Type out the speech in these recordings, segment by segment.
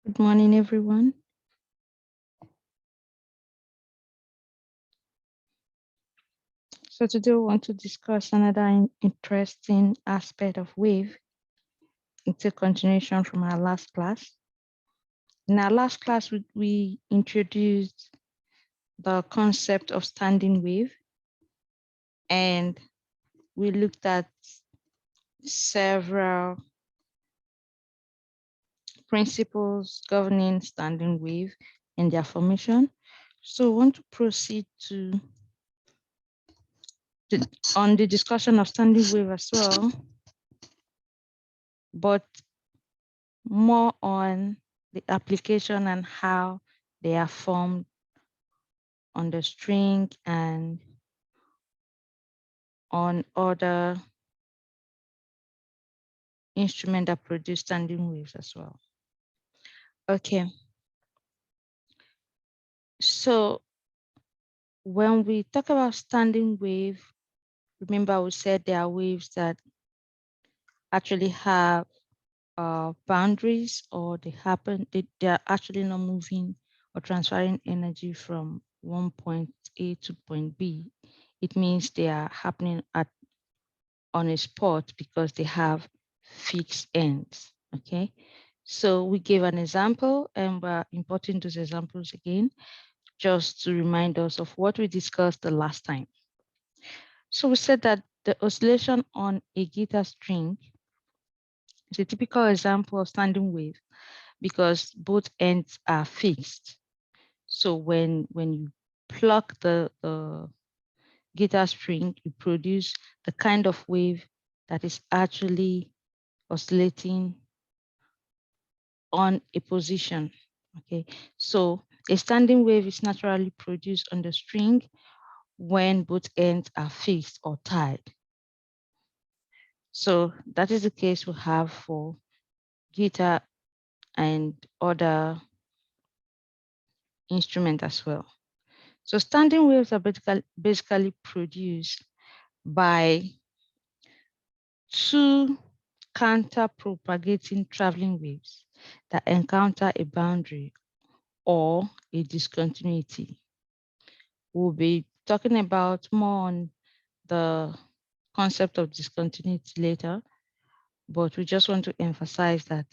Good morning, everyone. So today we want to discuss another interesting aspect of wave. It's a continuation from our last class. In our last class, we introduced the concept of standing wave, and we looked at several principles governing standing wave and their formation. So we want to proceed on the discussion of standing wave as well, but more on the application and how they are formed on the string and on other instruments that produce standing waves as well. Okay. So when we talk about standing wave, remember we said there are waves that actually have boundaries, or they are actually not moving or transferring energy from one point A to point B. It means they are happening on a spot because they have fixed ends. Okay, so we gave an example, and we're importing those examples again just to remind us of what we discussed the last time. So we said that the oscillation on a guitar string is a typical example of standing wave because both ends are fixed. So when you pluck the guitar string, you produce the kind of wave that is actually oscillating on a position. Okay, so a standing wave is naturally produced on the string when both ends are fixed or tied. So that is the case we have for guitar and other instruments as well. So standing waves are basically produced by two counter-propagating traveling waves that encounter a boundary or a discontinuity. We'll be talking about more on the concept of discontinuity later, but we just want to emphasize that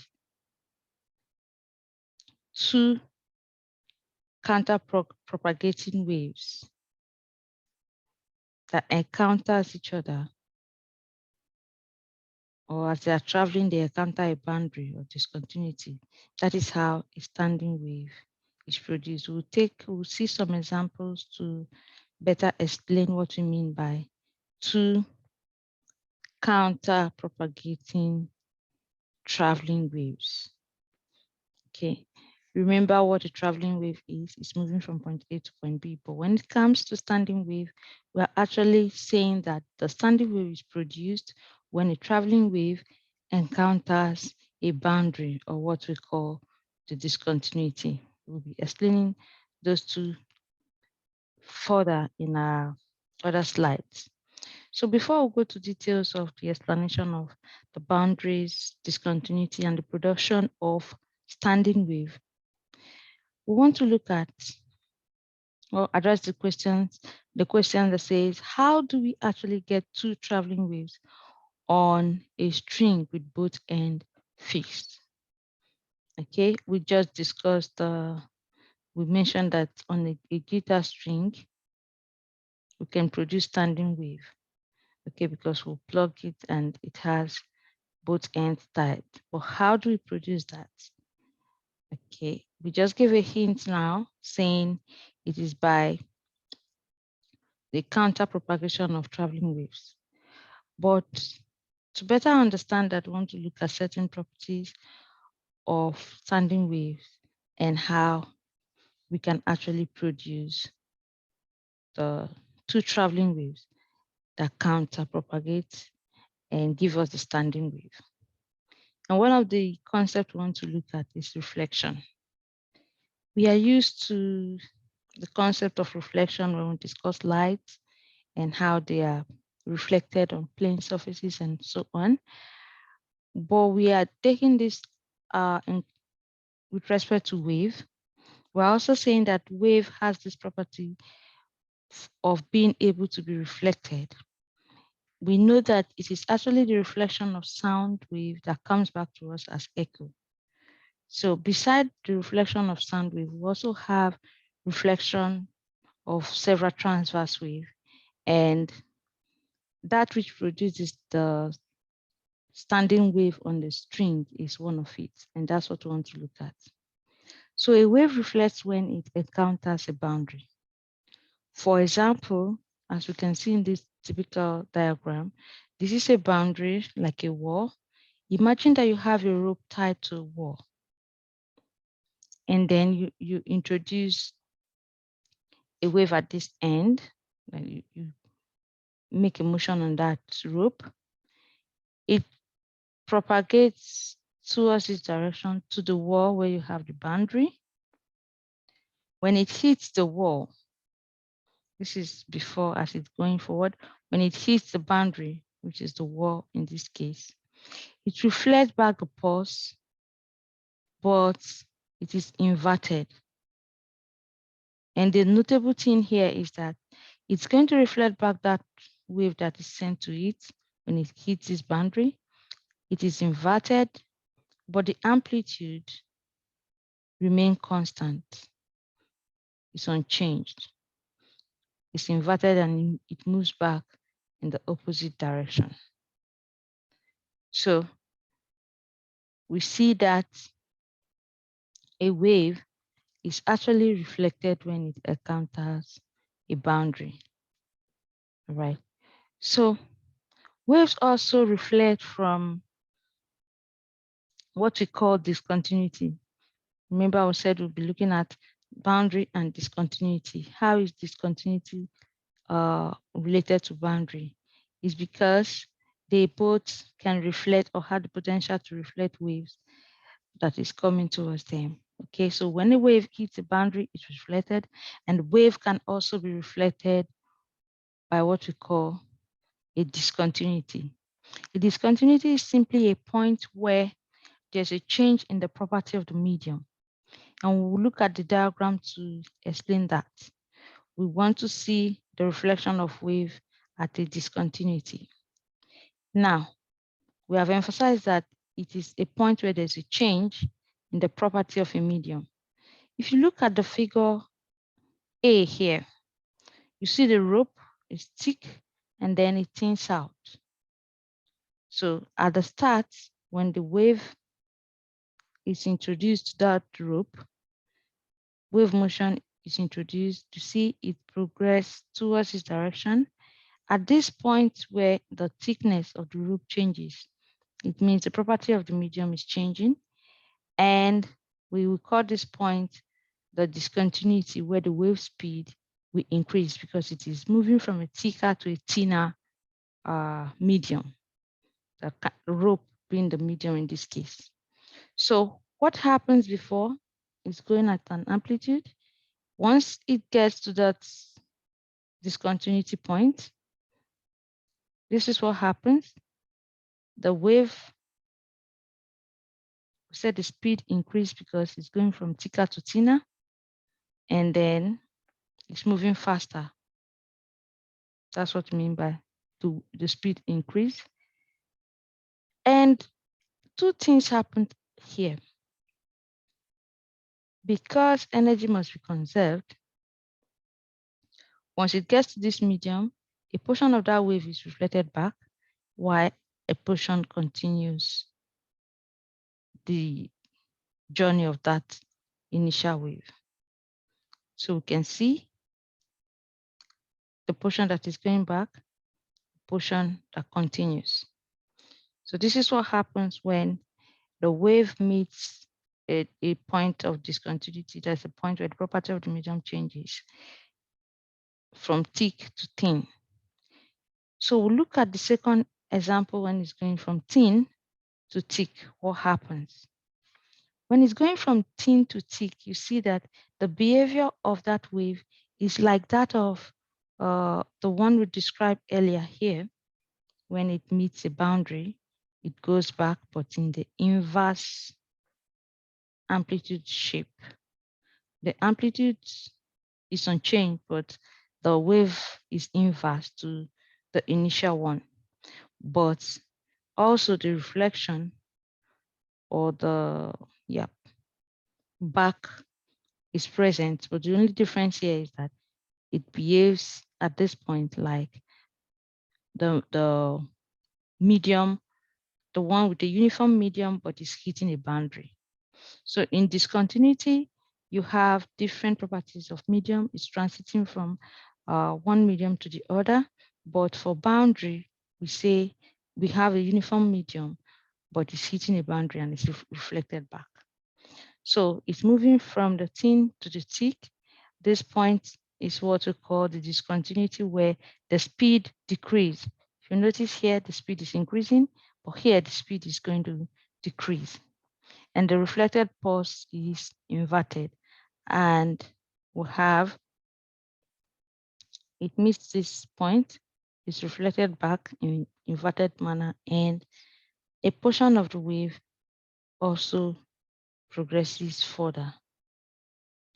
two counter-propagating waves that encounters each other, or as they are traveling, they encounter a boundary or discontinuity. That is how a standing wave is produced. We'll see some examples to better explain what we mean by two counter-propagating traveling waves. Okay, remember what a traveling wave is. It's moving from point A to point B. But when it comes to standing wave, we're actually saying that the standing wave is produced when a traveling wave encounters a boundary, or what we call the discontinuity. We'll be explaining those two further in our other slides. So before we go to details of the explanation of the boundaries, discontinuity, and the production of standing wave, we want to look at or address the question that says, how do we actually get two traveling waves on a string with both ends fixed? Okay, we just discussed, we mentioned that on a guitar string, we can produce standing wave. Okay, because we'll plug it and it has both ends tied. But how do we produce that? Okay, we just give a hint now saying it is by the counter propagation of traveling waves. But to better understand that, we want to look at certain properties of standing waves and how we can actually produce the two traveling waves that counter propagate and give us the standing wave. And one of the concepts we want to look at is reflection. We are used to the concept of reflection when we discuss light and how they are reflected on plane surfaces and so on. But we are taking this with respect to wave. We're also saying that wave has this property of being able to be reflected. We know that it is actually the reflection of sound wave that comes back to us as echo. So beside the reflection of sound wave, we also have reflection of several transverse wave, and that which produces the standing wave on the string is one of it, and that's what we want to look at. So a wave reflects when it encounters a boundary. For example, as we can see in this typical diagram, this is a boundary like a wall. Imagine that you have a rope tied to a wall, and then you introduce a wave at this end, and you make a motion on that rope. It propagates towards its direction to the wall where you have the boundary. When it hits the wall, this is before as it's going forward, when it hits the boundary, which is the wall in this case, it reflects back a pulse, but it is inverted. And the notable thing here is that it's going to reflect back that wave that is sent to it when it hits this boundary. It is inverted, but the amplitude remains constant. It's unchanged. It's inverted and it moves back in the opposite direction. So we see that a wave is actually reflected when it encounters a boundary. All right. So waves also reflect from what we call discontinuity. Remember, I said we'll be looking at boundary and discontinuity. How is discontinuity related to boundary? Is because they both can reflect or have the potential to reflect waves that is coming towards them. Okay, so when a wave hits a boundary, it's reflected, and wave can also be reflected by what we call a discontinuity. A discontinuity is simply a point where there's a change in the property of the medium. And we'll look at the diagram to explain that. We want to see the reflection of wave at a discontinuity. Now, we have emphasized that it is a point where there's a change in the property of a medium. If you look at the figure A here, you see the rope is thick and then it thins out. So at the start, when the wave is introduced to that rope, wave motion is introduced to see it progress towards its direction. At this point where the thickness of the rope changes, it means the property of the medium is changing. And we will call this point the discontinuity, where the wave speed will increase because it is moving from a thicker to a thinner medium, the rope being the medium in this case. So what happens before is going at an amplitude. Once it gets to that discontinuity point, this is what happens. The wave, we said the speed increased because it's going from thicker to thinner, and then it's moving faster. That's what we mean by the speed increase. And two things happened here. Because energy must be conserved, once it gets to this medium, a portion of that wave is reflected back, while a portion continues the journey of that initial wave. So we can see the portion that is going back, portion that continues. So this is what happens when the wave meets a point of discontinuity. That's a point where the property of the medium changes from thick to thin. So we'll look at the second example when it's going from thin to thick. What happens? When it's going from thin to thick, you see that the behavior of that wave is like that of the one we described earlier here. When it meets a boundary, it goes back, but in the inverse amplitude shape. The amplitude is unchanged, but the wave is inverse to the initial one. But also the reflection or the back is present, but the only difference here is that it behaves at this point like the medium, the one with the uniform medium, but is hitting a boundary. So in discontinuity, you have different properties of medium. It's transiting from one medium to the other. But for boundary, we say we have a uniform medium, but it's hitting a boundary and it's reflected back. So it's moving from the thin to the thick. This point is what we call the discontinuity, where the speed decreases. If you notice here, the speed is increasing, but here the speed is going to decrease. And the reflected pulse is inverted. And we have, it meets this point, it's reflected back in inverted manner, and a portion of the wave also progresses further.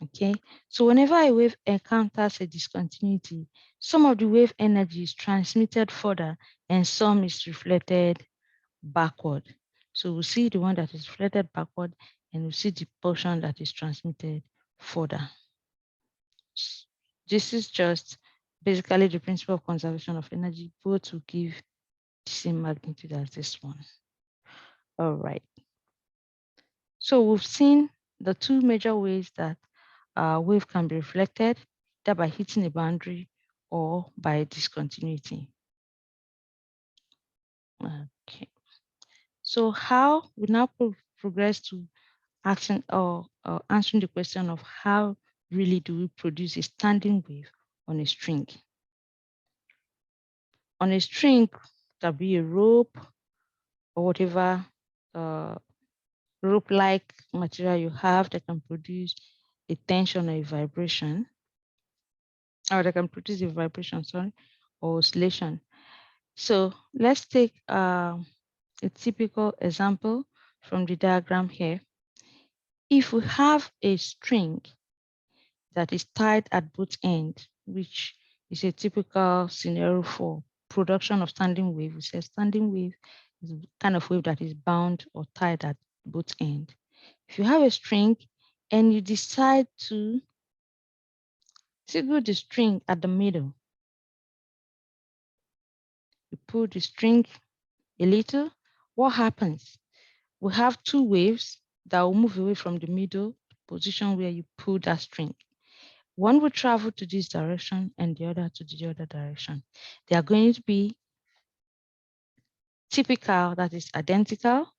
Okay, so whenever a wave encounters a discontinuity, some of the wave energy is transmitted further and some is reflected backward. So we'll see the one that is reflected backward and we'll see the portion that is transmitted further. This is just basically the principle of conservation of energy. Both will give the same magnitude as this one. All right. So we've seen the two major ways that wave can be reflected, either by hitting a boundary or by discontinuity. Okay. So how we now progress to asking or answering the question of how really do we produce a standing wave on a string? On a string, there'll be a rope or whatever rope-like material you have that can produce a tension or a vibration, or that can produce a vibration, sorry, or oscillation. So let's take a typical example from the diagram here. If we have a string that is tied at both ends, which is a typical scenario for production of standing wave, we say standing wave is the kind of wave that is bound or tied at both ends. If you have a string and you decide to single the string at the middle, you pull the string a little, what happens? We have two waves that will move away from the middle position where you pull that string. One will travel to this direction and the other to the other direction. They are going to be typical, that is identical.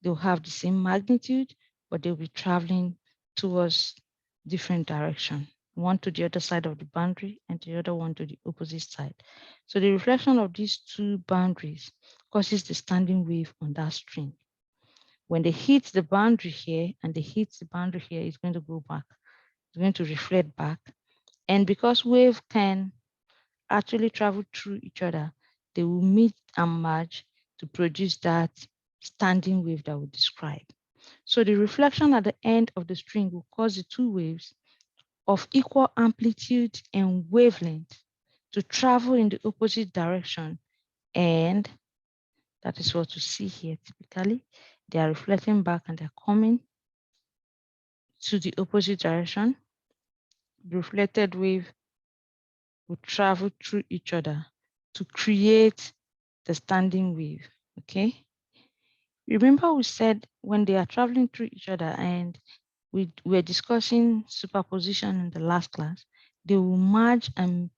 They'll have the same magnitude, but they'll be traveling towards different direction. One to the other side of the boundary and the other one to the opposite side. So the reflection of these two boundaries causes the standing wave on that string. When they hit the boundary here and they hit the boundary here, it's going to go back. It's going to reflect back. And because wave can actually travel through each other, they will meet and merge to produce that standing wave that we describe. So the reflection at the end of the string will cause the two waves of equal amplitude and wavelength to travel in the opposite direction. And that is what you see here typically. They are reflecting back and they're coming to the opposite direction. The reflected wave will travel through each other to create the standing wave, okay? Remember we said when they are traveling through each other and we were discussing superposition in the last class, they will merge, and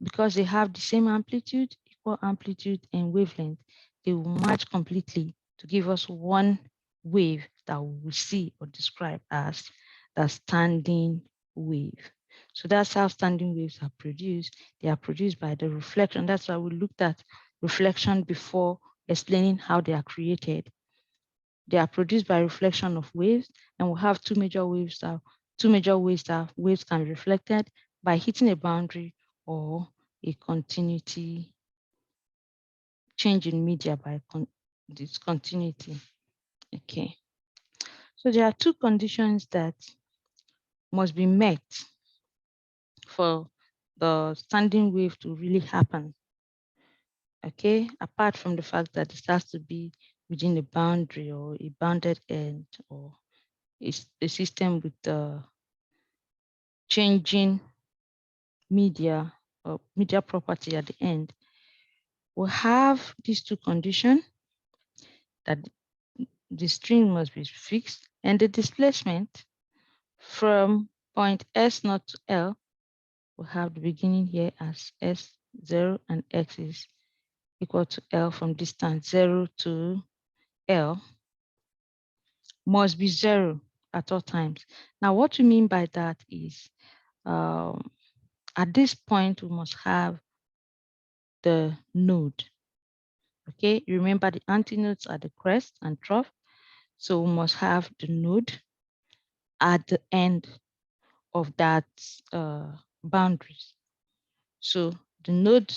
because they have the same amplitude, equal amplitude and wavelength, they will merge completely to give us one wave that we will see or describe as the standing wave. So that's how standing waves are produced. They are produced by the reflection. That's why we looked at reflection before explaining how they are created. They are produced by reflection of waves, and we have two major ways that waves can be reflected by hitting a boundary or a continuity change in media by discontinuity. Okay. So there are two conditions that must be met for the standing wave to really happen. Okay, apart from the fact that it has to be within a boundary or a bounded end, or it's a system with the changing media or media property at the end, we have these two conditions, that the string must be fixed and the displacement from point S0 to L, we have the beginning here as S0 and X is equal to L from distance 0 to L, must be 0 at all times. Now, what we mean by that is at this point, we must have the node. Okay, remember the antinodes are the crest and trough. So we must have the node at the end of that boundaries. So the node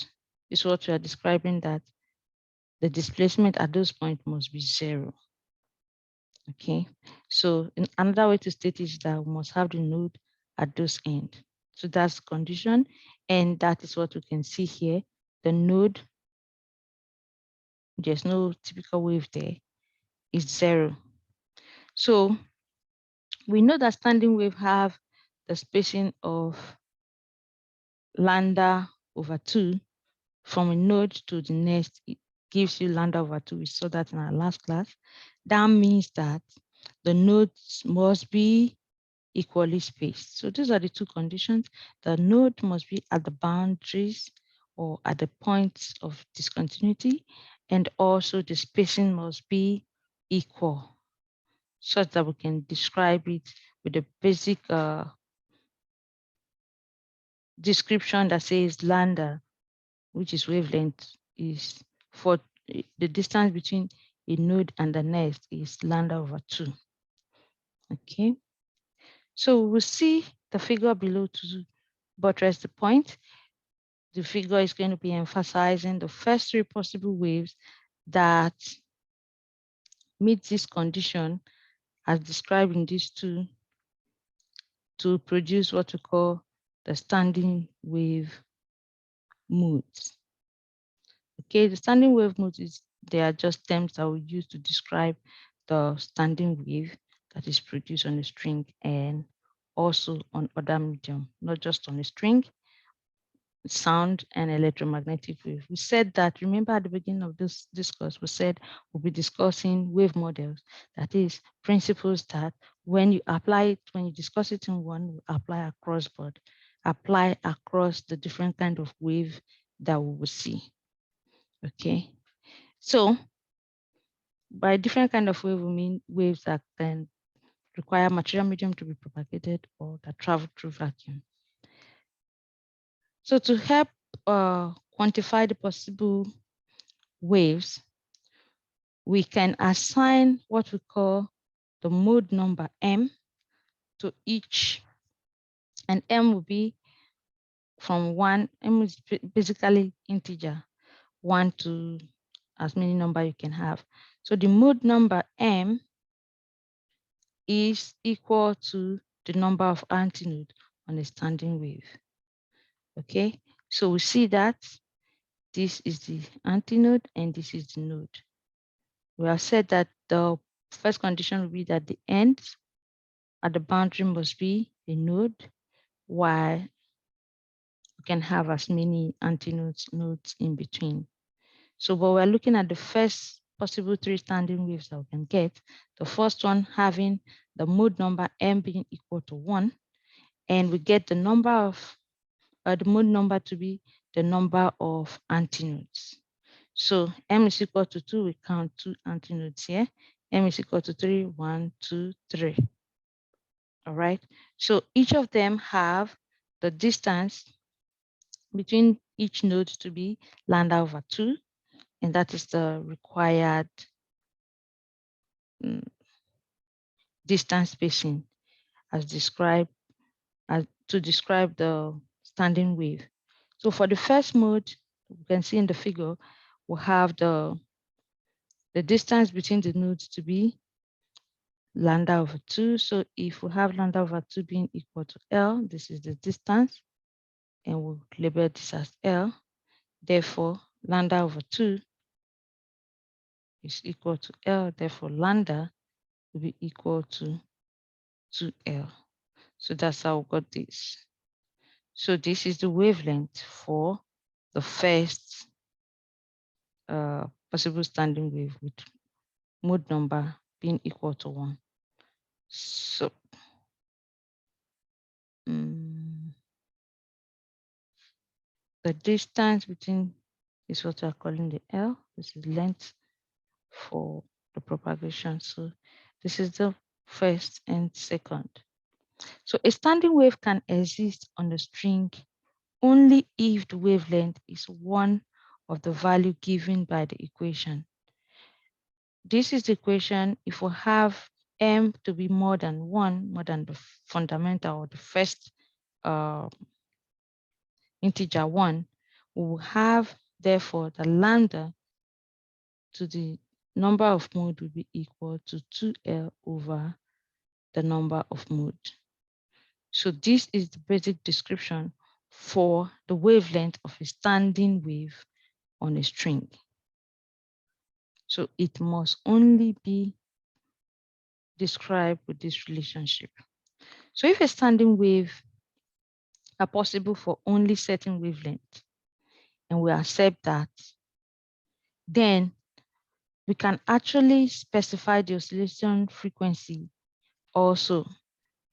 is what we are describing, that the displacement at those points must be 0. Okay, so another way to state is that we must have the node at those ends. So that's the condition, and that is what we can see here. The node, there's no typical wave there, is 0. So we know that standing wave have the spacing of lambda over 2 from a node to the next. It gives you lambda over 2. We saw that in our last class. That means that the nodes must be equally spaced. So these are the two conditions. The node must be at the boundaries or at the points of discontinuity, and also the spacing must be equal, such that we can describe it with a basic description that says lambda, which is wavelength, is for the distance between a node and the next is lambda over 2. Okay, so we'll see the figure below to buttress the point. The figure is going to be emphasizing the first three possible waves that meet this condition as described in these two to produce what we call the standing wave modes. Okay, the standing wave modes they are just terms that we use to describe the standing wave that is produced on a string and also on other medium, not just on a string, sound and electromagnetic wave. We said that, remember at the beginning of this discourse, we said we'll be discussing wave models. That is principles that when you apply it, when you discuss it in one, we apply across board, apply across the different kind of wave that we will see. Okay, so by different kind of wave, we mean waves that can require material medium to be propagated or that travel through vacuum. So to help quantify the possible waves, we can assign what we call the mode number m to each, and m will be from 1, m is basically integer, 1 to as many number you can have. So the mode number m is equal to the number of antinodes on a standing wave. Okay, so we see that this is the antinode and this is the node. We have said that the first condition will be that the ends at the boundary must be a node, while we can have as many antinodes nodes in between. So, but we're looking at the first possible 3 standing waves that we can get. The first one having the mode number m being equal to 1, and we get the number of the mode number to be the number of antinodes. So m is equal to 2, we count 2 antinodes here. M is equal to 3, 1, 2, 3. All right. So each of them have the distance between each node to be lambda over 2, and that is the required distance spacing as described to describe the standing wave. So for the first mode, you can see in the figure, we have the distance between the nodes to be lambda over 2. So if we have lambda over 2 being equal to L, this is the distance, and we'll label this as L. Therefore, lambda over 2 is equal to L. Therefore, lambda will be equal to 2L. So that's how we got this. So this is the wavelength for the first possible standing wave with mode number being equal to 1. So the distance between is what we are calling the L. This is length for the propagation. So this is the first and second. So a standing wave can exist on the string only if the wavelength is one of the value given by the equation. This is the equation if we have m to be more than 1, more than the fundamental or the first integer 1, we will have therefore the lambda to the number of mode will be equal to 2L over the number of mode. So this is the basic description for the wavelength of a standing wave on a string. So it must only be described with this relationship. So if a standing wave are possible for only certain wavelengths, and we accept that, then we can actually specify the oscillation frequency also.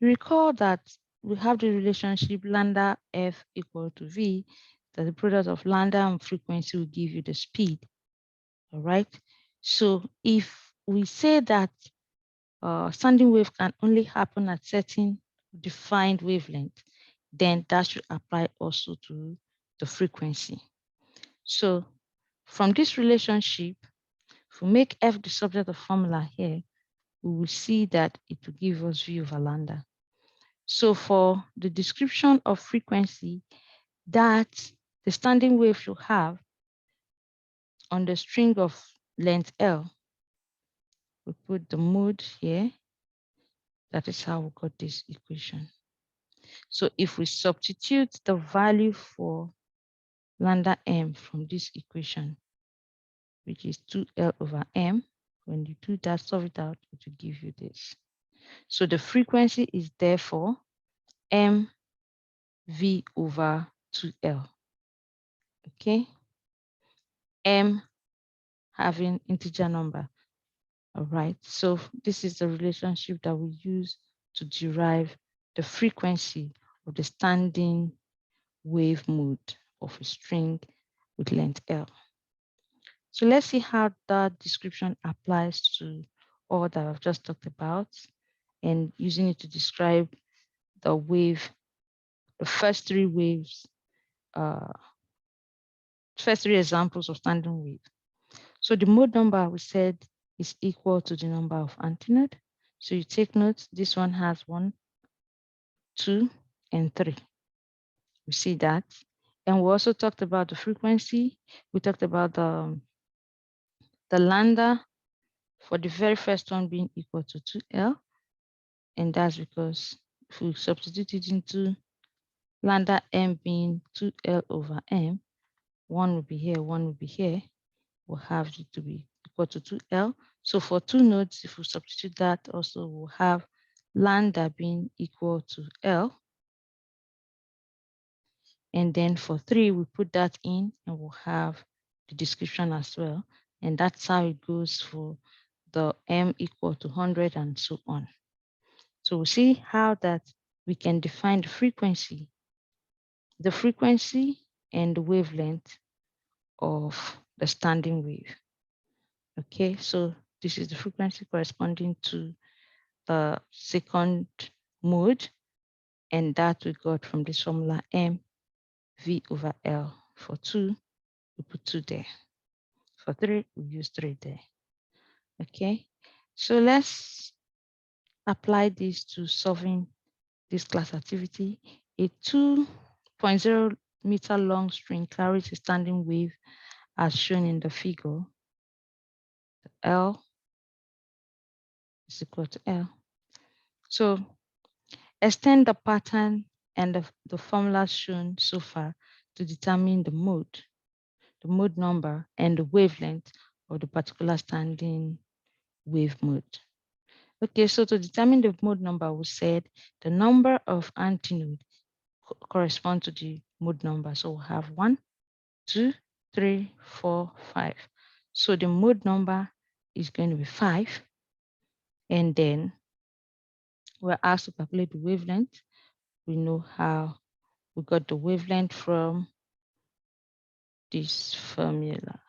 Recall that we have the relationship lambda f equal to v, that the product of lambda and frequency will give you the speed. All right. So if we say that standing wave can only happen at certain defined wavelength, then that should apply also to the frequency. So from this relationship, if we make f the subject of formula here, we will see that it will give us v over lambda. So for the description of frequency that the standing wave should have on the string of length L, we put the mode here. That is how we got this equation. So if we substitute the value for lambda m from this equation, which is 2L over m, when you do that, solve it out, it will give you this. So the frequency is therefore mv over 2L. Okay, m having integer number. All right, so this is the relationship that we use to derive the frequency of the standing wave mode of a string with length L. So let's see how that description applies to all that I've just talked about and using it to describe the wave, the first three waves, first three examples of standing wave. So the mode number we said is equal to the number of antinode. So you take note, this one has 1, 2, and 3. We see that. And we also talked about the frequency. We talked about the lambda for the very first one being equal to 2L. And that's because if we substitute it into lambda m being 2L over m, 1 will be here, 1 will be here. We'll have it to be equal to 2L. So for 2 nodes, if we substitute that also, we'll have lambda being equal to L. And then for 3, we put that in and we'll have the description as well. And that's how it goes for the m equal to 100 and so on. So we'll see how that we can define the frequency and the wavelength of the standing wave. Okay, so this is the frequency corresponding to the second mode, and that we got from this formula m v over L. For 2, we put 2 there. For 3, we use 3 there. Okay, so let's apply this to solving this class activity. A 2.0 meter long string carries a standing wave as shown in the figure. L is equal to L. So extend the pattern and the formula shown so far to determine the mode number, and the wavelength of the particular standing wave mode. Okay, so to determine the mode number, we said the number of antinodes correspond to the mode number. So we have 1, 2, 3, 4, 5. So the mode number is going to be 5. And then we're asked to calculate the wavelength. We know how we got the wavelength from this formula.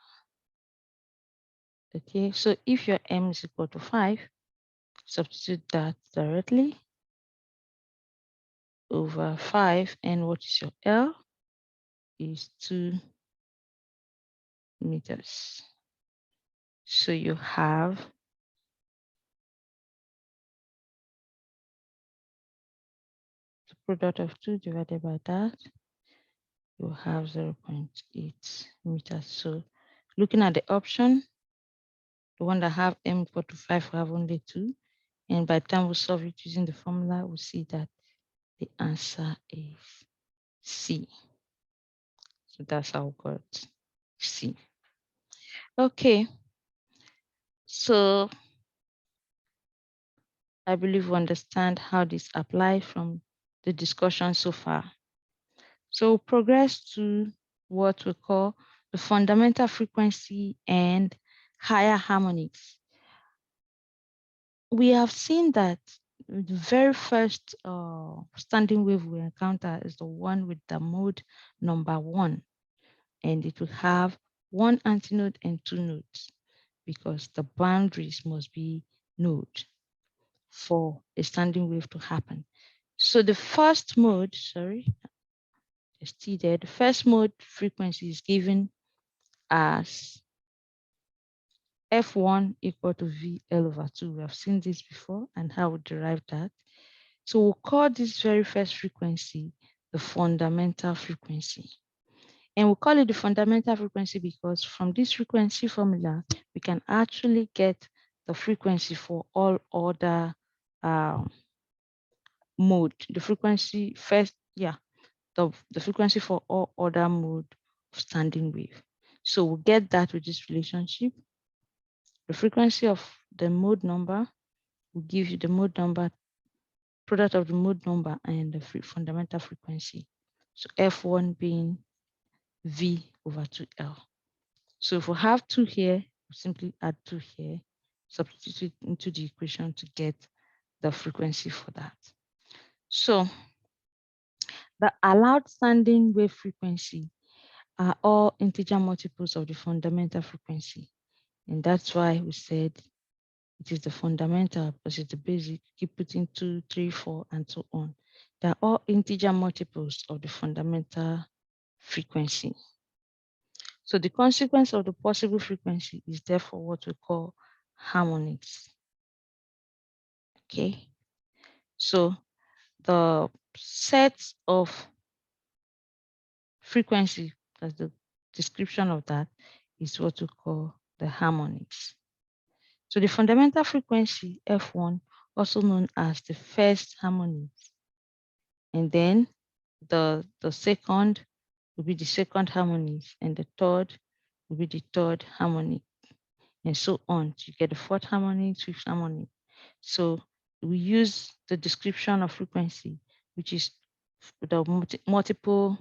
Okay, so if your M is equal to 5, substitute that directly over 5, and what is your L? Is 2 meters. So you have the product of 2 divided by that, you have 0.8 meters. So looking at the option, the one that have M equal to 5 will have only 2. And by the time we solve it using the formula, we'll see that the answer is C. So that's how we got C. Okay. So I believe we understand how this applies from the discussion so far. So progress to what we call the fundamental frequency and higher harmonics. We have seen that the very first standing wave we encounter is the one with the mode number 1, and it will have 1 antinode and 2 nodes because the boundaries must be node for a standing wave to happen. So the first mode, the first mode frequency is given as F1 equal to VL over 2. We have seen this before and how we derive that. So we'll call this very first frequency the fundamental frequency. And we'll call it the fundamental frequency because from this frequency formula, we can actually get the frequency for all other mode. The frequency first, the frequency for all other mode of standing wave. So we'll get that with this relationship. The frequency of the mode number will give you the mode number, product of the mode number and the fundamental frequency. So F1 being V over 2L. So if we have 2 here, we simply add 2 here, substitute into the equation to get the frequency for that. So the allowed standing wave frequency are all integer multiples of the fundamental frequency. And that's why we said it is the fundamental because it's the basic. Keep putting 2, 3, 4, and so on. They're all integer multiples of the fundamental frequency. So the consequence of the possible frequency is therefore what we call harmonics. Okay. So the set of frequency, that's the description of that, is what we call the harmonics. So the fundamental frequency, F1, also known as the first harmonic. And then the second will be the second harmonic, and the third will be the third harmonic, and so on. So you get the fourth harmonic, fifth harmonic. So we use the description of frequency, which is the multiple,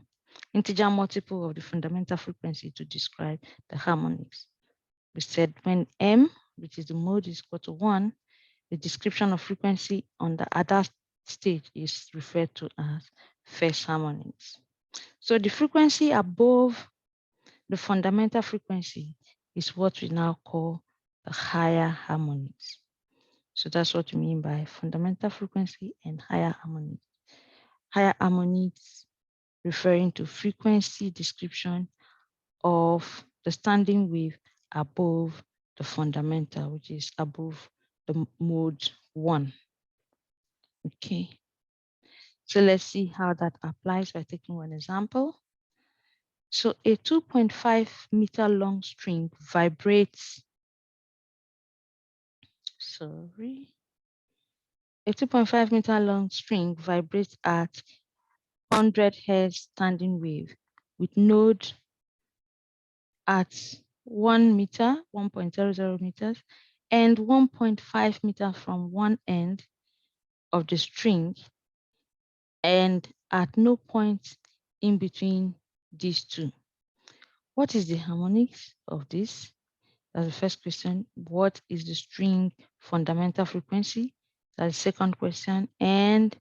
integer multiple of the fundamental frequency to describe the harmonics. We said when M, which is the mode, is equal to 1, the description of frequency on the other stage is referred to as first harmonics. So the frequency above the fundamental frequency is what we now call the higher harmonics. So that's what we mean by fundamental frequency and higher harmonics. Higher harmonics referring to frequency description of the standing wave above the fundamental, which is above the mode 1. Okay. So let's see how that applies by taking one example. So a 2.5 meter long string vibrates. A 2.5 meter long string vibrates at 100 Hz standing wave with node at 1 meter, 1.00 meters, and 1.5 meters from one end of the string, and at no point in between these two. What is the harmonics of this? That's the first question. What is the string fundamental frequency? That's the second question. And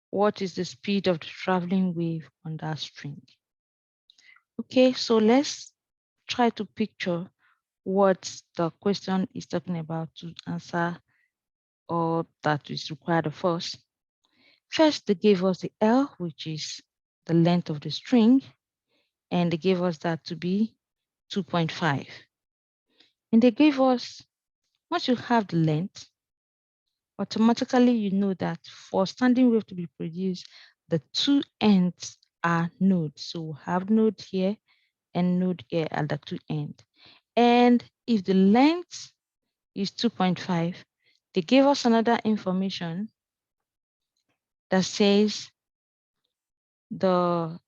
what is the speed of the traveling wave on that string? Okay, so let's try to picture what the question is talking about to answer all that is required of us. First, they gave us the L, which is the length of the string, and they gave us that to be 2.5. And they gave us, once you have the length, automatically you know that for standing wave to be produced, the two ends are nodes. So we have node here and node here at the two ends. And if the length is 2.5, they gave us another information that says the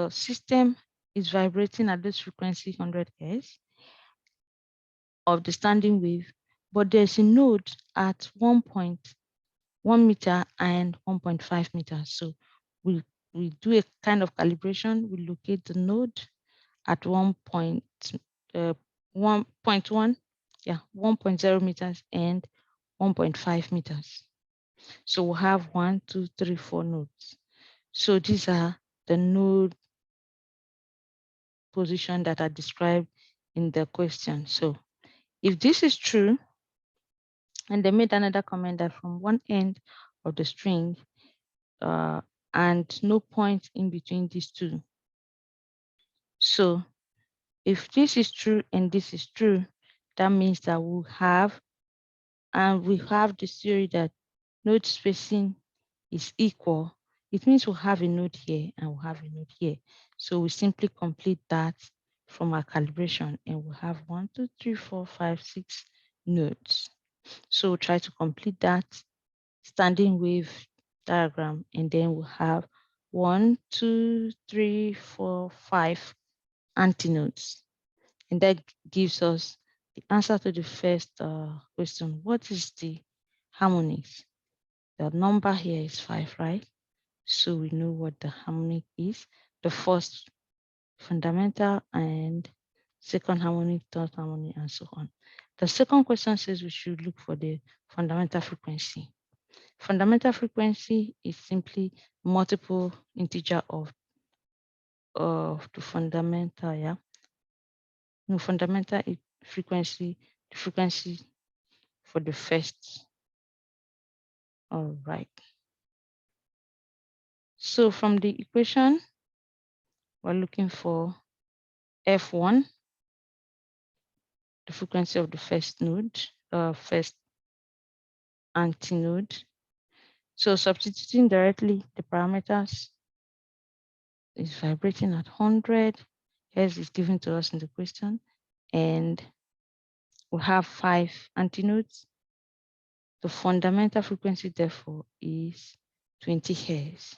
system is vibrating at this frequency 100 Hz of the standing wave, but there's a node at 1.1 meter and 1.5 meters. So we do a kind of calibration. We locate the node at 1.1, yeah, 1.0 meters and 1.5 meters. So we'll have 1, 2, 3, 4 nodes. So these are the node position that are described in the question. So if this is true, and they made another comment that from one end of the string and no point in between these two. So if this is true and this is true, that means that we have this theory that node spacing is equal. It means we'll have a node here and we'll have a node here. So we simply complete that from our calibration and we'll have 1, 2, 3, 4, 5, 6 nodes. So we'll try to complete that standing wave diagram, and then we'll have 1, 2, 3, 4, 5 antinodes. And that gives us the answer to the first question. What is the harmonics? The number here is 5, right? So we know what the harmonic is. The first fundamental and second harmonic, third harmonic, and so on. The second question says we should look for the fundamental frequency. Fundamental frequency is simply multiple integer of the fundamental, yeah. No, fundamental frequency, the frequency for the first. All right. So from the equation, we're looking for F1, the frequency of the first node, first antinode. So substituting directly the parameters is vibrating at 100, Hz is given to us in the question, and we have 5 antinodes. The fundamental frequency, therefore, is 20 Hz.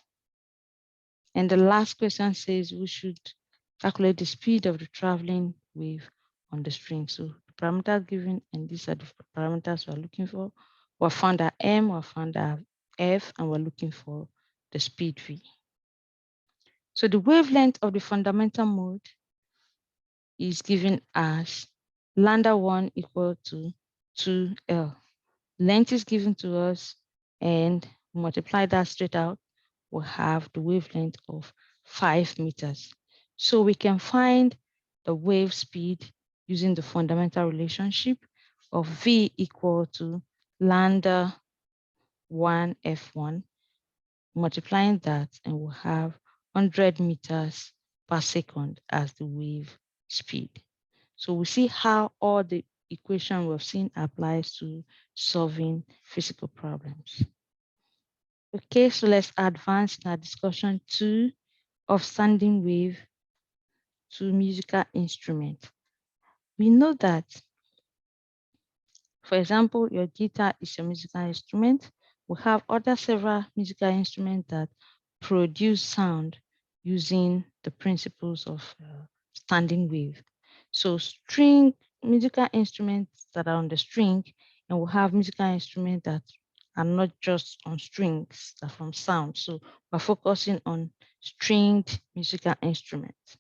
And the last question says we should calculate the speed of the traveling wave on the string. So the parameters given, and these are the parameters we're looking for. We found our M, we found our F, and we're looking for the speed V. So the wavelength of the fundamental mode is given as lambda 1 equal to 2L. Length is given to us, and multiply that straight out, we'll have the wavelength of 5 meters. So we can find the wave speed using the fundamental relationship of V equal to lambda 1 F1, multiplying that, and we'll have 100 meters per second as the wave speed. So we see how all the equation we've seen applies to solving physical problems. Okay, so let's advance in our discussion 2 of standing wave to musical instrument. We know that For example, your guitar is a musical instrument. We have other several musical instruments that produce sound using the principles of standing wave. So string musical instruments that are on the string, and we have musical instruments that are not just on strings, that are from sound. So we're focusing on stringed musical instruments.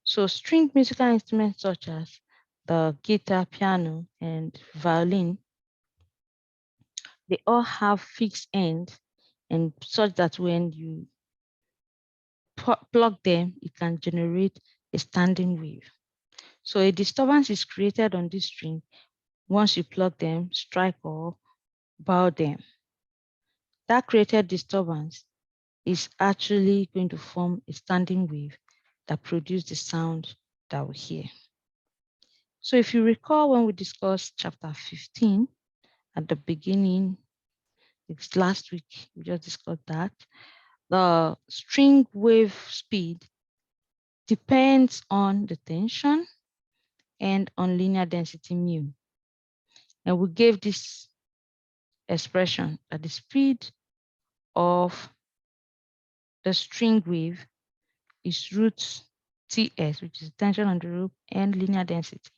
So stringed musical instruments such as the guitar, piano, and violin, they all have fixed end, and such that when you plug them, it can generate a standing wave. So a disturbance is created on this string once you plug them, strike, or bow them. That created disturbance is actually going to form a standing wave that produces the sound that we hear. So if you recall when we discussed chapter 15 at the beginning, it's last week, we just discussed that. The string wave speed depends on the tension and on linear density mu. And we gave this expression that the speed of the string wave is root Ts, which is tension on the rope, and linear density.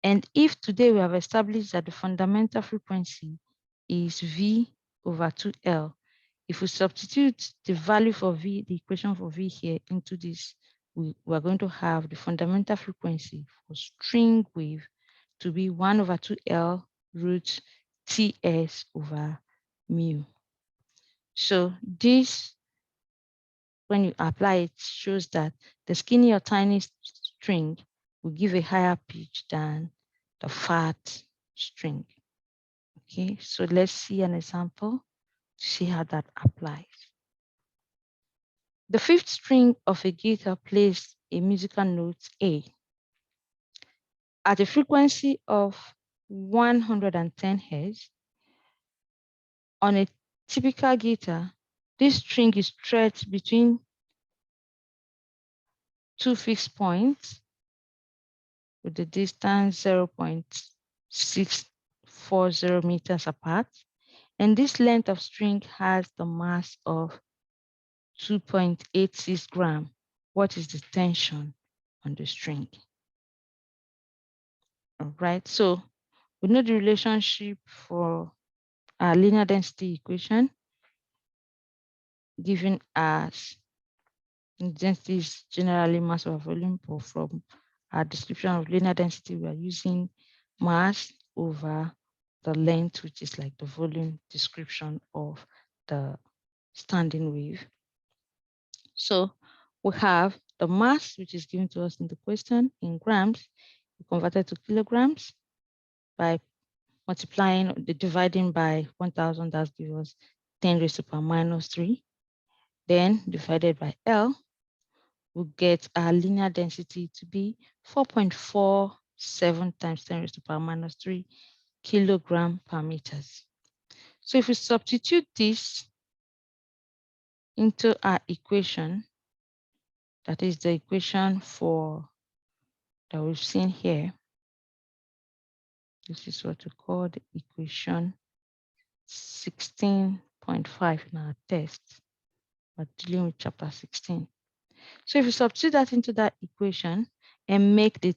And if today we have established that the fundamental frequency is V over 2L, if we substitute the value for V, the equation for V here into this, we are going to have the fundamental frequency for string wave to be 1 over 2L root Ts over mu. So this, when you apply it, shows that the skinny or tiny string will give a higher pitch than the fat string. Okay, so let's see an example to see how that applies. The fifth string of a guitar plays a musical note A at a frequency of 110 Hz. On a typical guitar, this string is stretched between two fixed points with the distance 0.640 meters apart. And this length of string has the mass of 2.86 grams. What is the tension on the string? All right, so we know the relationship for our linear density equation given as density is generally mass over volume, but from our description of linear density, we are using mass over the length, which is like the volume description of the standing wave. So we have the mass, which is given to us in the question in grams, we converted to kilograms by multiplying the dividing by 1000, that gives us 10 raised to the power minus 3. Then divided by L, we'll get our linear density to be 4.47 times 10 raised to the power minus 3 kilogram per meters. So if we substitute this into our equation, that is the equation for that we've seen here. This is what we call the equation 16.5 in our test. We're dealing with chapter 16. So if you substitute that into that equation and make the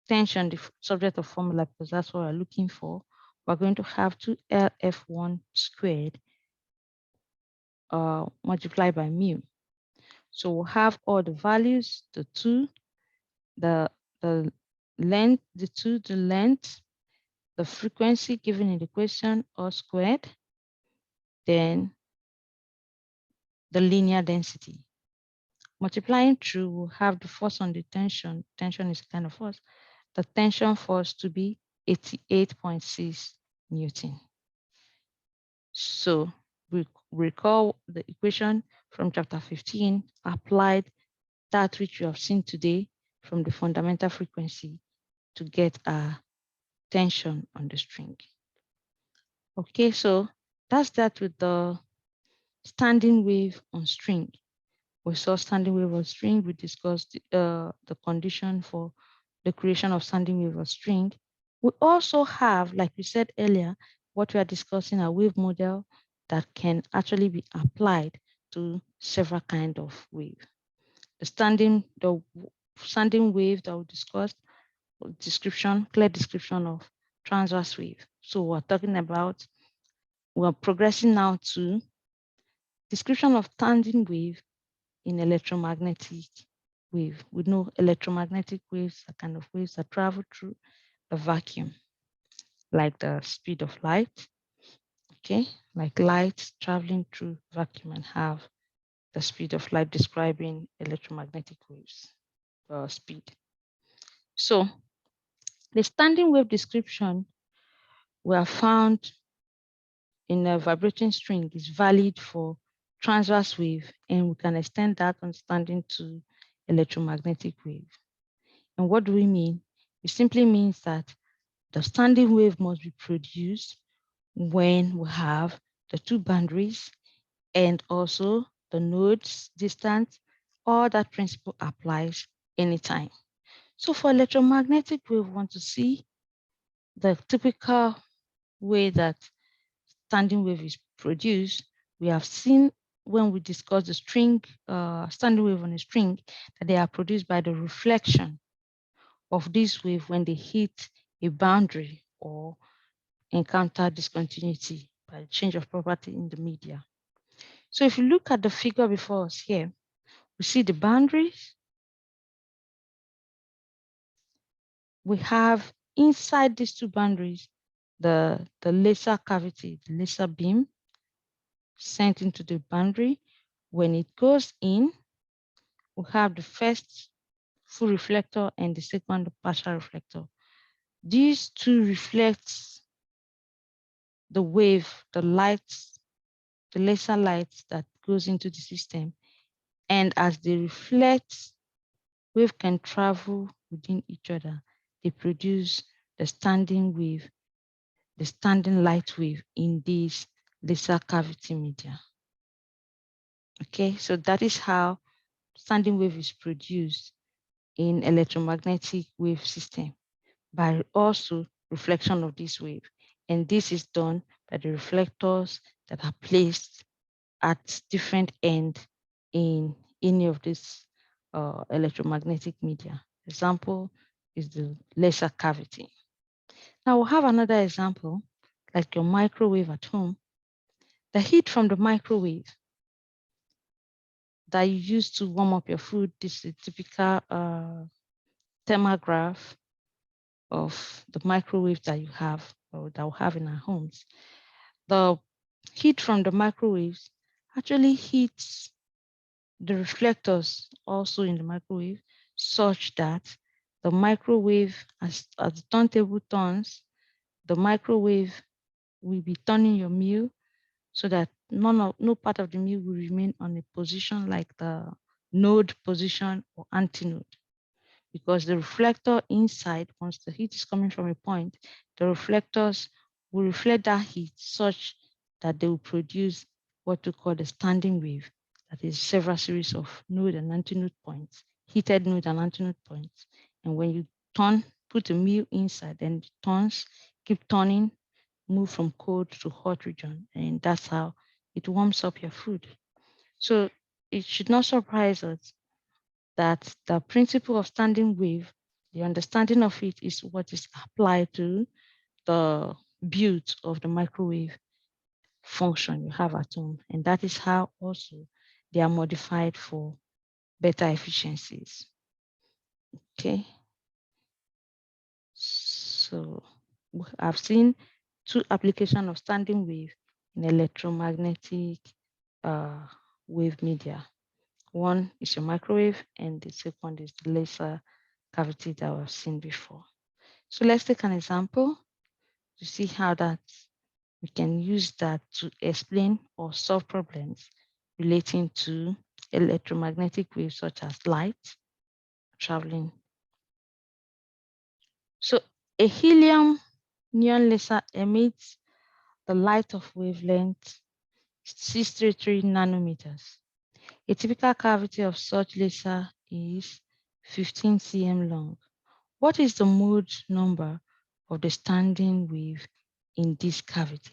tension the subject of formula, because that's what we're looking for, we're going to have 2LF1 squared multiplied by mu. So we'll have all the values, the 2, the length, the length, the frequency given in the question, all squared, then the linear density. Multiplying through, we'll have the force on the tension. Tension is kind of force. The tension force to be 88.6 Newton. So we recall the equation from chapter 15, applied that which you have seen today from the fundamental frequency to get a tension on the string. Okay, so that's that with the standing wave on string. We saw standing wave on string. We discussed the condition for the creation of standing wave on string. We also have, like we said earlier, what we are discussing, a wave model that can actually be applied to several kinds of wave. The standing wave that we discussed, clear description of transverse wave. So we're progressing now to description of standing wave in electromagnetic wave. We know electromagnetic waves are kind of waves that travel through a vacuum, like the speed of light, okay? Like light traveling through vacuum and have the speed of light describing electromagnetic waves speed. So the standing wave description were found in a vibrating string is valid for transverse wave, and we can extend that understanding to electromagnetic wave. And what do we mean? It simply means that the standing wave must be produced when we have the two boundaries and also the nodes distance. All that principle applies anytime. So for electromagnetic wave, we want to see the typical way that standing wave is produced. We have seen when we discuss the string, standing wave on a string, that they are produced by the reflection of this wave when they hit a boundary or encounter discontinuity by change of property in the media. So if you look at the figure before us here, we see the boundaries. We have inside these two boundaries, the laser cavity, the laser beam sent into the boundary. When it goes in, we have the first full reflector and the second partial reflector. These two reflect the wave, the lights, the laser lights that goes into the system. And as they reflect, wave can travel within each other. They produce the standing wave, the standing light wave in this laser cavity media. Okay, so that is how standing wave is produced in electromagnetic wave system by also reflection of this wave. And this is done by the reflectors that are placed at different ends in any of this electromagnetic media. Example is the laser cavity. Now we'll have another example, like your microwave at home. The heat from the microwave that you use to warm up your food, this is a typical thermograph of the microwave that you have or that we have in our homes. The heat from the microwaves actually heats the reflectors also in the microwave such that the microwave, as the turntable turns, the microwave will be turning your meal so that no part of the meal will remain on a position like the node position or antinode. Because the reflector inside, once the heat is coming from a point, the reflectors will reflect that heat such that they will produce what we call the standing wave. That is several series of node and antinode points, heated node and antinode points. And when you put a meal inside, then it turns, keep turning, move from cold to hot region. And that's how it warms up your food. So it should not surprise us that the principle of standing wave, the understanding of it is what is applied to the build of the microwave function you have at home. And that is how also they are modified for better efficiencies. Okay. So I've seen two applications of standing wave in electromagnetic wave media. One is your microwave and the second is the laser cavity that we've seen before. So let's take an example to see how that we can use that to explain or solve problems relating to electromagnetic waves such as light traveling. So a helium neon laser emits the light of wavelength 633 nanometers. A typical cavity of such laser is 15 cm long. What is the mode number of the standing wave in this cavity.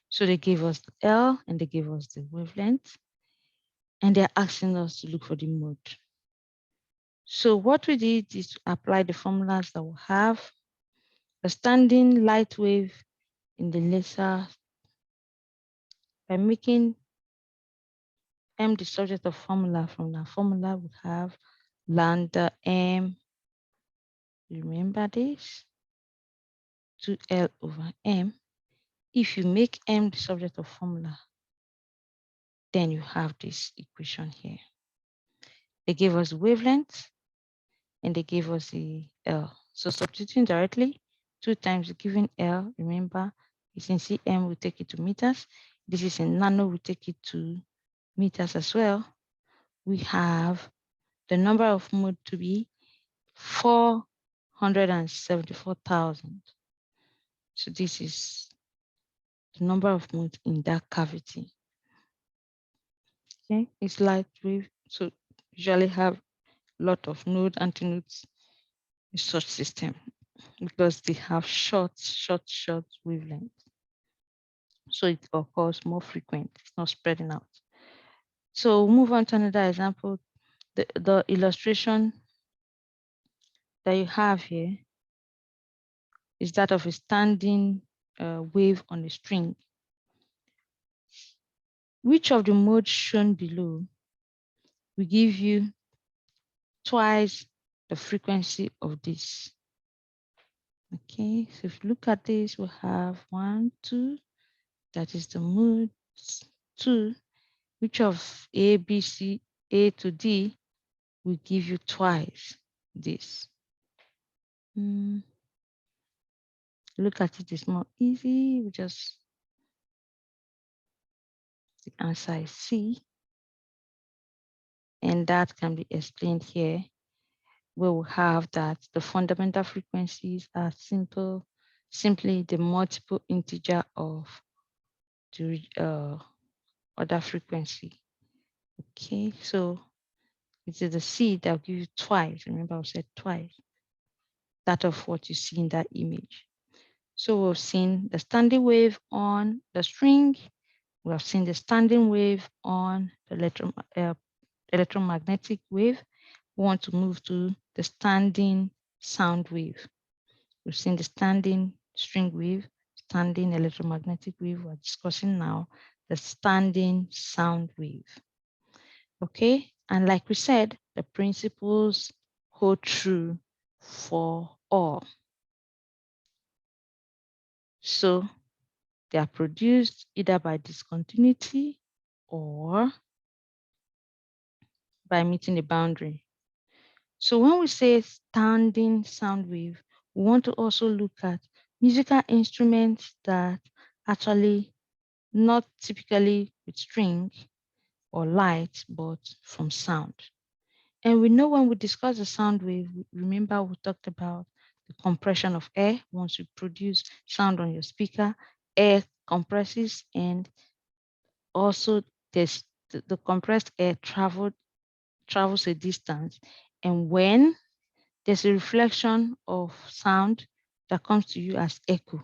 So they gave us the L and they gave us the wavelength, and they're asking us to look for the mode. So what we did is to apply the formulas that we have. A standing light wave in the laser by making M the subject of formula. From that formula we have lambda M, remember this, 2L over M. If you make M the subject of formula, then you have this equation here. They gave us wavelength and they gave us the L. So substituting directly, 2 times the given L, remember, it's in cm, we take it to meters. This is in nano, we take it to meters as well. We have the number of mode to be 474,000. So this is the number of modes in that cavity. Okay, it's light wave, so usually have a lot of node antinodes in such system because they have short wavelength. So it occurs more frequent, it's not spreading out. So move on to another example. The illustration that you have here is that of a standing wave on a string. Which of the modes shown below will give you twice the frequency of this? Okay, so if you look at this, we have 1, 2, that is the mode. 2, which of A, B, C, A to D will give you twice this? Look at it, it's more easy. We just, the answer is C. And that can be explained here. We will have that the fundamental frequencies are simply the multiple integer of the other frequency. Okay, so it is the C that will give you twice. Remember, I said twice that of what you see in that image. So we've seen the standing wave on the string. We have seen the standing wave on the electromagnetic wave. We want to move to the standing sound wave. We've seen the standing string wave, standing electromagnetic wave. We're discussing now the standing sound wave. Okay, and like we said, the principles hold true for all. So they are produced either by discontinuity or by meeting a boundary. So when we say standing sound wave, we want to also look at musical instruments that actually not typically with string or light, but from sound. And we know when we discuss the sound wave, remember we talked about the compression of air. Once you produce sound on your speaker, air compresses, and also there's the compressed air travels a distance. And when there's a reflection of sound that comes to you as echo.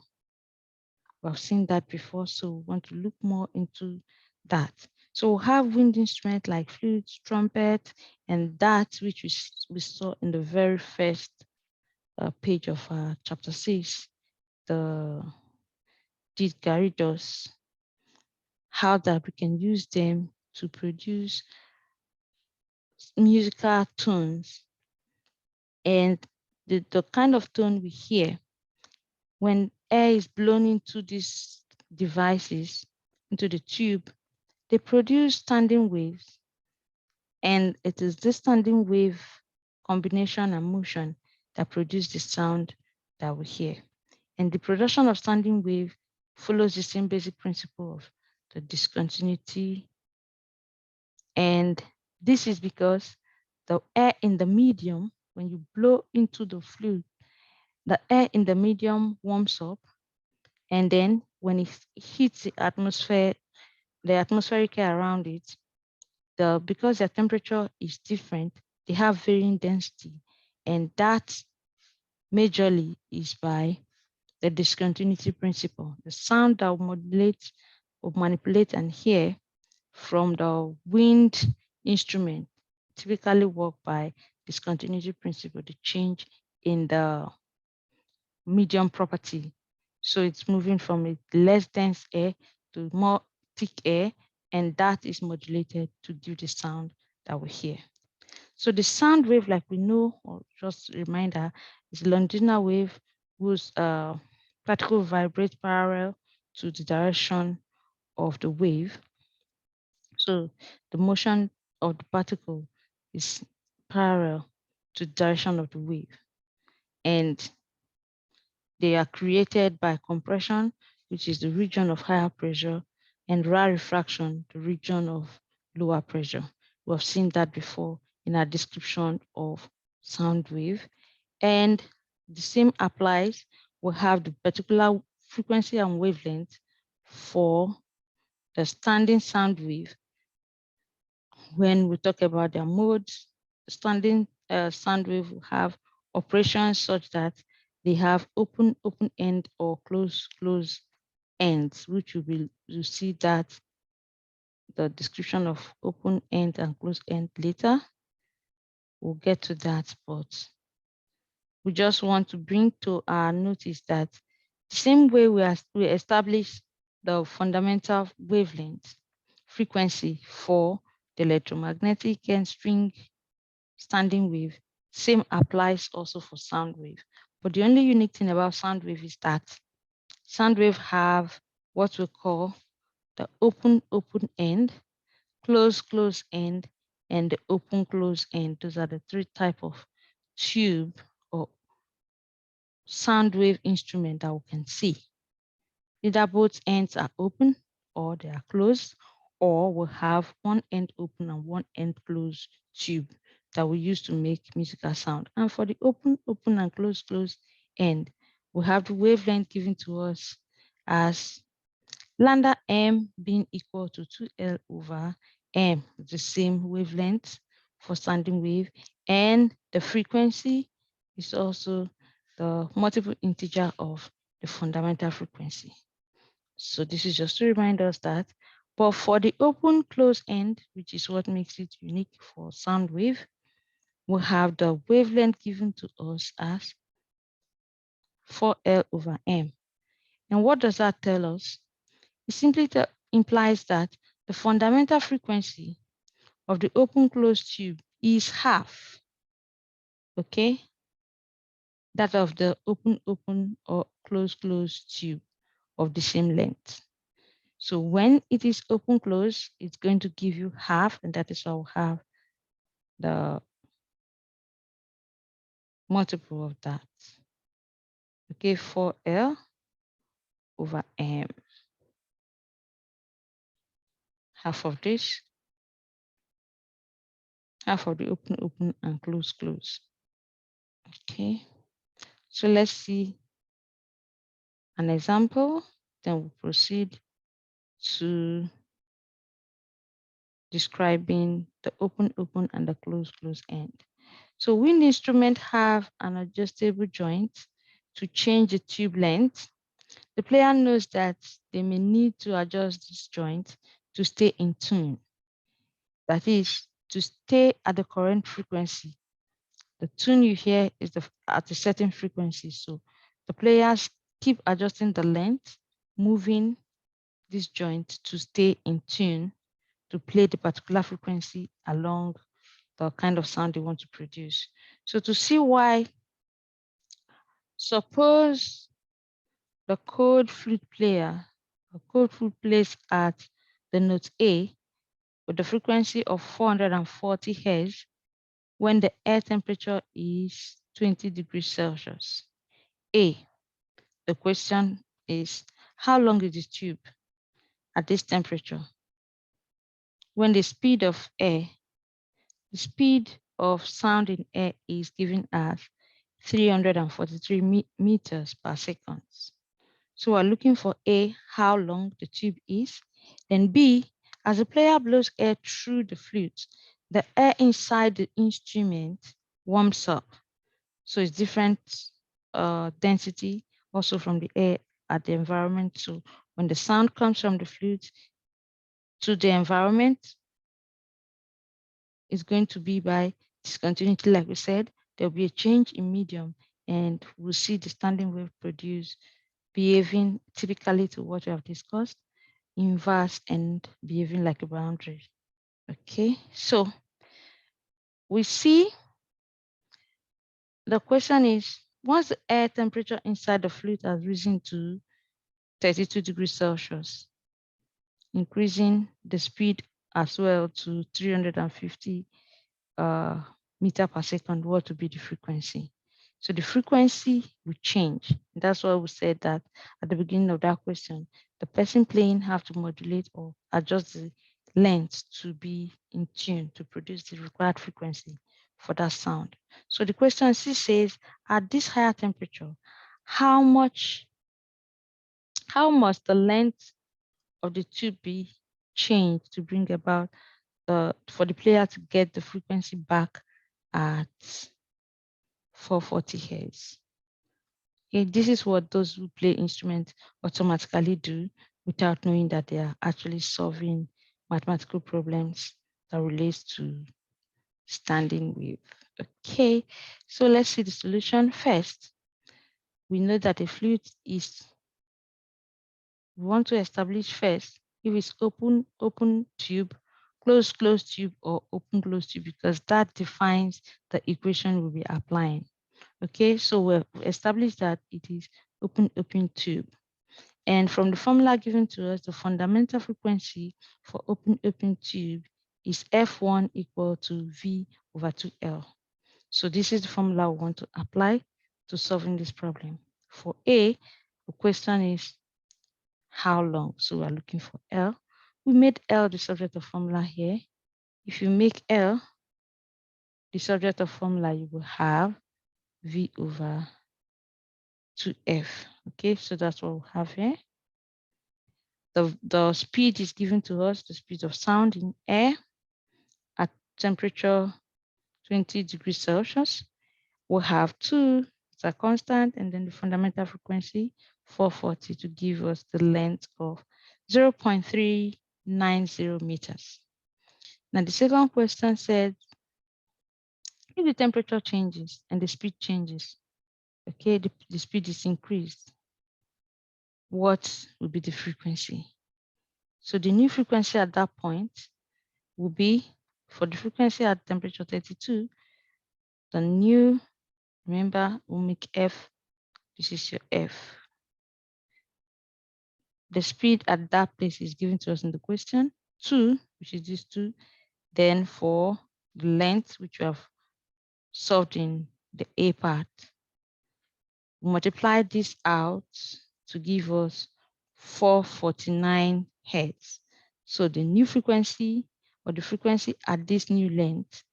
We've seen that before, so we want to look more into that. So we'll have wind instruments like flutes, trumpet, and that which we saw in the very first page of chapter 6, the didgeridos, how that we can use them to produce musical tones. And the kind of tone we hear when air is blown into these devices, into the tube, they produce standing waves. And it is this standing wave combination and motion that produce the sound that we hear. And the production of standing wave follows the same basic principle of the discontinuity. And this is because the air in the medium, when you blow into the fluid, the air in the medium warms up, and then when it hits the atmosphere, the atmospheric air around it, because their temperature is different, they have varying density, and that majorly is by the discontinuity principle. The sound that will modulate or manipulate and hear from the wind instrument typically work by discontinuity principle, the change in the medium property. So it's moving from a less dense air to more thick air, and that is modulated to give the sound that we hear. So the sound wave, like we know, or just a reminder, is a longitudinal wave whose particle vibrates parallel to the direction of the wave. So the motion of the particle is parallel to the direction of the wave. And they are created by compression, which is the region of higher pressure, and rarefraction, the region of lower pressure. We have seen that before in our description of sound wave. And the same applies. We have the particular frequency and wavelength for the standing sound wave. When we talk about their modes, standing sound wave will have operations such that they have open end or close ends, which you'll see that the description of open end and close end later. We'll get to that, but we just want to bring to our notice that the same way we establish the fundamental wavelength frequency for the electromagnetic and string standing wave, same applies also for sound wave. But the only unique thing about sound wave is that sound wave have what we call the open end, close end, and the open close end. Those are the three type of tube or sound wave instrument that we can see. Either both ends are open or they are closed, or we'll have one end open and one end closed tube that we use to make musical sound. And for the open and closed end, we have the wavelength given to us as lambda m being equal to 2L over m, the same wavelength for standing wave, and the frequency is also the multiple integer of the fundamental frequency. So this is just to remind us that, but for the open close end, which is what makes it unique for sound wave, we have the wavelength given to us as 4L over m. And what does that tell us? It simply implies that the fundamental frequency of the open closed tube is half, okay, that of the open or closed tube of the same length. So when it is open close, it's going to give you half, and that is why we have the multiple of that. Okay, 4L over m. Half of this, half of the open and close. Okay, so let's see an example, then we'll proceed to describing the open and the close end. So wind instruments have an adjustable joint to change the tube length. The player knows that they may need to adjust this joint to stay in tune. That is, to stay at the current frequency. The tune you hear is at a certain frequency. So the players keep adjusting the length, moving this joint to stay in tune to play the particular frequency along the kind of sound they want to produce. So to see why, suppose the chord flute player, plays at the note A with the frequency of 440 Hz when the air temperature is 20 degrees Celsius. A, the question is, how long is the tube at this temperature? When the speed of air, the speed of sound in air is given as 343 meters per second. So we're looking for A, how long the tube is, then B, as the player blows air through the flute, the air inside the instrument warms up. So it's different density also from the air at the environment. So when the sound comes from the flute to the environment, it's going to be by discontinuity, like we said. There'll be a change in medium, and we'll see the standing wave produce behaving typically to what we have discussed, inverse and behaving like a boundary. Okay, so we see the question is, once the air temperature inside the flute has risen to 32 degrees Celsius, increasing the speed as well to 350 meter per second, what would be the frequency? So the frequency will change. That's why we said that at the beginning of that question, the person playing have to modulate or adjust the length to be in tune to produce the required frequency for that sound. So the question C says, at this higher temperature, how must the length of the tube be changed to bring about for the player to get the frequency back at 440 Hz? Okay, this is what those who play instruments automatically do without knowing that they are actually solving mathematical problems that relates to standing wave. Okay, so let's see the solution first. We know that a flute is, we want to establish first if it's open tube, closed tube, or open closed tube, because that defines the equation we'll be applying. Okay, so we've established that it is open tube. And from the formula given to us, the fundamental frequency for open tube is F1 equal to V over 2L. So this is the formula we want to apply to solving this problem. For A, the question is how long? So we're looking for L. We made L the subject of formula here. If you make L the subject of formula, you will have V over 2F. Okay, so that's what we have here. The speed is given to us, the speed of sound in air at temperature 20 degrees Celsius. We'll have 2, it's a constant, and then the fundamental frequency 440 to give us the length of 0.390 meters. Now the second question said, if the temperature changes and the speed changes, okay, the speed is increased, what will be the frequency? So the new frequency at that point will be, for the frequency at temperature 32, the new, remember, we'll make F, this is your F. The speed at that place is given to us in the question, 2, which is this 2. Then for the length, which we have solved in the A part, we multiply this out to give us 449 Hertz. So the new frequency, or the frequency at this new length,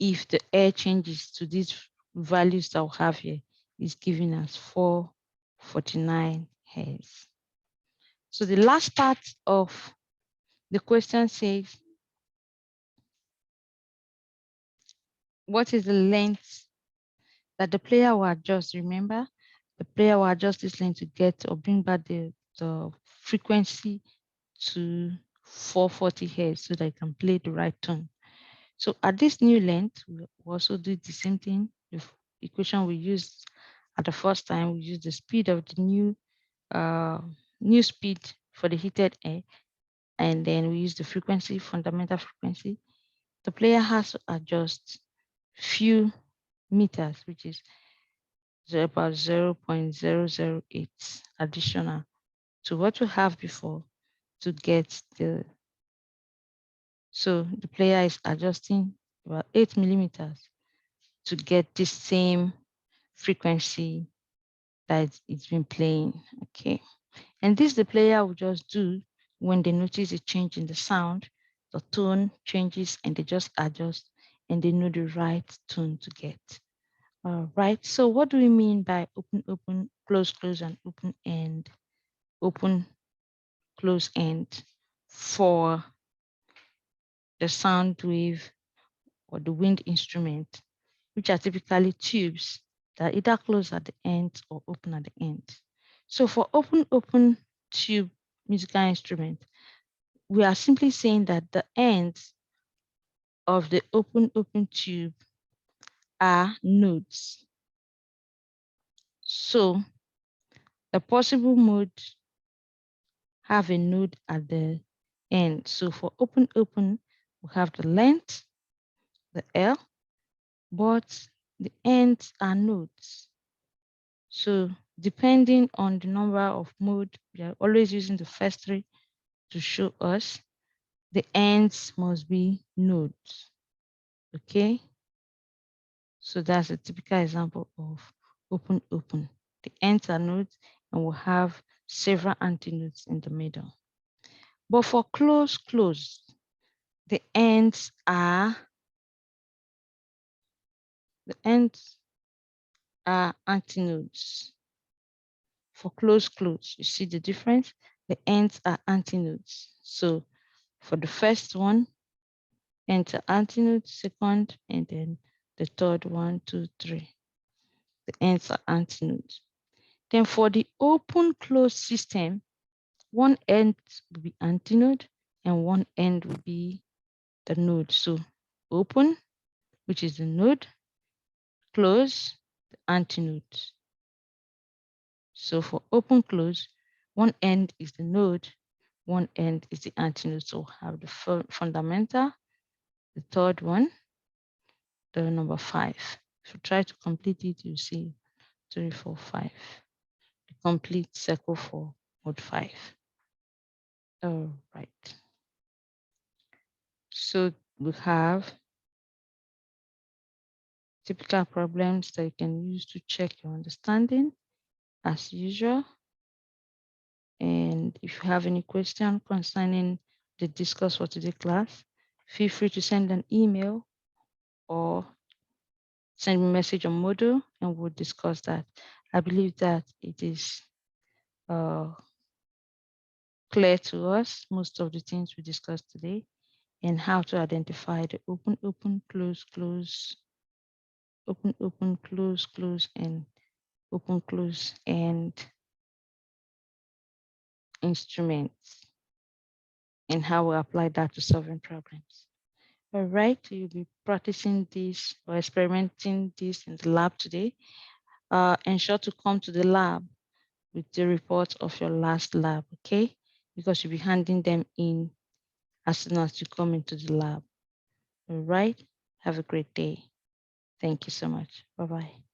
if the air changes to these values that we have here, is giving us 449 Hertz. So the last part of the question says, what is the length that the player will adjust? Remember, the player will adjust this length to get or bring back the frequency to 440 Hertz so that it can play the right tone. So at this new length, we also do the same thing. The equation we used at the first time, we use the speed of the new speed for the heated air, and then we use the frequency, fundamental frequency. The player has to adjust few meters, which is about 0.008 additional to what we have before to get the, so the player is adjusting about 8 millimeters to get the same frequency that it's been playing. Okay, and this the player will just do when they notice a change in the sound, the tone changes, and they just adjust and they know the right tone to get. All right, so what do we mean by open, close, and open end, open, close end for the sound wave or the wind instrument, which are typically tubes They're either closed at the end or open at the end. So for open tube musical instrument, we are simply saying that the ends of the open tube are nodes. So the possible mode have a node at the end. So for open, we have the length, the L, but the ends are nodes. So depending on the number of mode, we are always using the first three to show us the ends must be nodes. Okay. So that's a typical example of open. The ends are nodes and we'll have several antinodes in the middle. But for close, the ends are antinodes. For close, you see the difference? The ends are antinodes. So for the first one, ends are antinodes, second, and then the third 1, 2, 3. The ends are antinodes. Then for the open closed system, one end will be antinode and one end will be the node. So open, which is the node, close, the antinode. So for open close, one end is the node, one end is the antinode. So have the fundamental, the third one, the number 5. If you try to complete it, you see 3, 4, 5. The complete circle for mode 5. All right. So we have typical problems that you can use to check your understanding as usual. And if you have any question concerning the discuss for today class, feel free to send an email or send me a message on Moodle and we'll discuss that. I believe that it is clear to us, most of the things we discussed today, and how to identify the open, close, open, close, and open, close, and instruments, and how we apply that to solving problems. All right, you'll be practicing this or experimenting this in the lab today. Ensure to come to the lab with the report of your last lab, okay? Because you'll be handing them in as soon as you come into the lab. All right, have a great day. Thank you so much. Bye-bye.